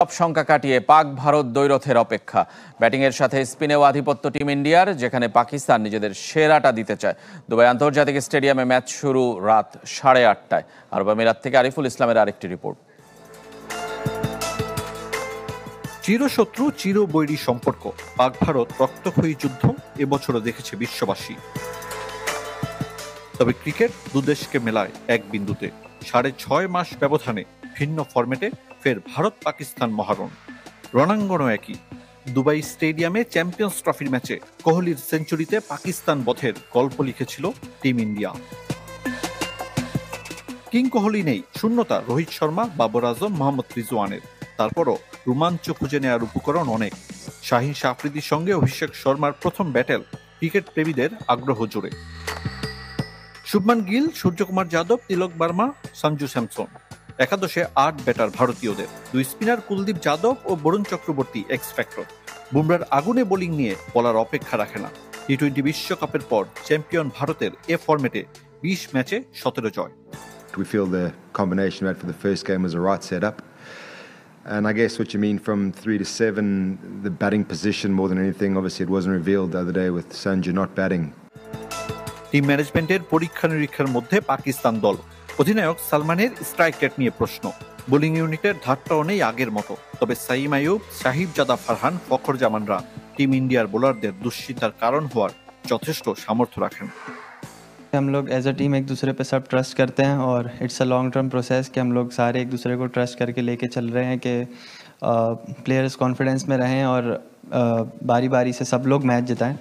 সব শঙ্কা কাটিয়ে পাক ভারত দ্বৈরথের অপেক্ষা। ব্যাটিংয়ের সাথে স্পিনেও আধিপত্য টিম ইন্ডিয়ার, যেখানে পাকিস্তান নিজেদের সেরাটা দিতে চায়। দুবাই আন্তর্জাতিক স্টেডিয়ামে ম্যাচ শুরু রাত 8:30টায়। আরব আমিরাত থেকে আরিফুল ইসলামের আরেকটি রিপোর্ট। চিরশত্রু চিরবৈরী সম্পর্ক, পাক ভারত রক্তক্ষয়ী যুদ্ধ এবছরও দেখেছে বিশ্ববাসী। তবে ক্রিকেট দুদেশকে মেলায় এক বিন্দুতে। 6.5 মাস ব্যবধানে ভিন্ন ফরম্যাটে ফের ভারত পাকিস্তান মহারণ। রণাঙ্গনও একই। দুবাই স্টেডিয়ামে চ্যাম্পিয়ন্স ট্রফির ম্যাচে কোহলির সেঞ্চুরিতে পাকিস্তান বধের গল্প লিখেছিল টিম ইন্ডিয়া। কিং কোহলি নেই, শূন্যতা রোহিত শর্মা, বাবর আজম, মোহাম্মদ রিজওয়ানের। তারপরও রোমাঞ্চ খুঁজে নেওয়ার উপকরণ অনেক। শাহিন শাহ আফ্রিদির সঙ্গে অভিষেক শর্মার প্রথম ব্যাটেল ক্রিকেট প্রেমীদের আগ্রহ জোরে। শুভমান গিল, সূর্যকুমার যাদব, তিলক বার্মা, সঞ্জু স্যামসন। একাদশে 8 ব্যাটার ভারতীয়দের। 2 স্পিনার কুলদীপ যাদব ও বরুণ চক্রবর্তী এক্স ফ্যাক্টর। বুমরার আগুনে বোলিং নিয়ে বলার অপেক্ষা রাখে না। টি-20 বিশ্বকাপের পর চ্যাম্পিয়ন ভারতের এ ফরম্যাটে 20 ম্যাচে 17 জয়। We feel the combination we had for the first game was a right setup. And I guess what you mean from 3 to 7, the batting position more than anything, obviously it wasn't revealed the other day with Sanju not batting. Team ম্যানেজমেন্টের পরীক্ষা নিরীক্ষার মধ্যে পাকিস্তান দল। অধিনায়ক সালমানের strike rate নিয়ে প্রশ্ন। Bowling ইউনিটের ধারটাও নেই আগের মতো। তবে সাইম আইয়ুব, সাহিবজাদা ফারহান, ফখর জামানরা টিম ইন্ডিয়ার বোলারদের দুশ্চিন্তার কারণ হওয়ার যথেষ্ট সামর্থ্য রাখেন। हम लोग एज अ टीम एक दूसरे पे सब ट्रस्ट करते हैं और it's a long term process कि हम लोग सारे एक दूसरे को ट्रस्ट करके लेके चल रहे हैं कि प्लेयर्स कॉन्फिडेंस में रहें और बारी बारी से सब लोग मैच जिताएं।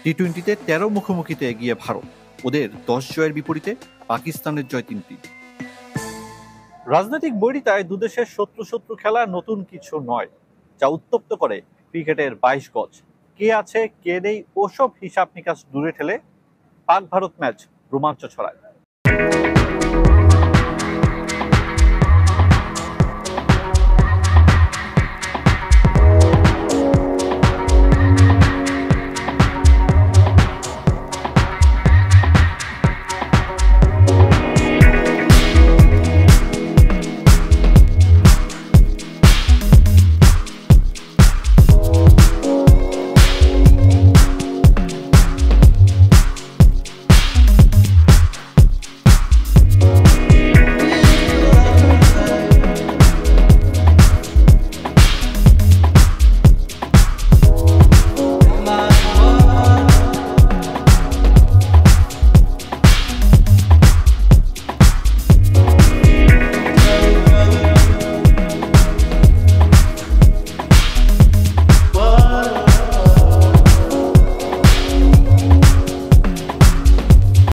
টি-20তে 13 মুখোমুখিতে এগিয়ে ভারত। ওদের 10 জয়ের বিপরীতে পাকিস্তানের জয় 3টি। রাজনৈতিক বৈরিতায় দুদেশের শত্রু খেলা নতুন কিছু নয়, যা উত্তপ্ত করে ক্রিকেটের 22 গজ। কে আছে কে নেই ওসব হিসাব নিকাশ দূরে ঠেলে পাক ভারত ম্যাচ রোমাঞ্চ ছড়ায়।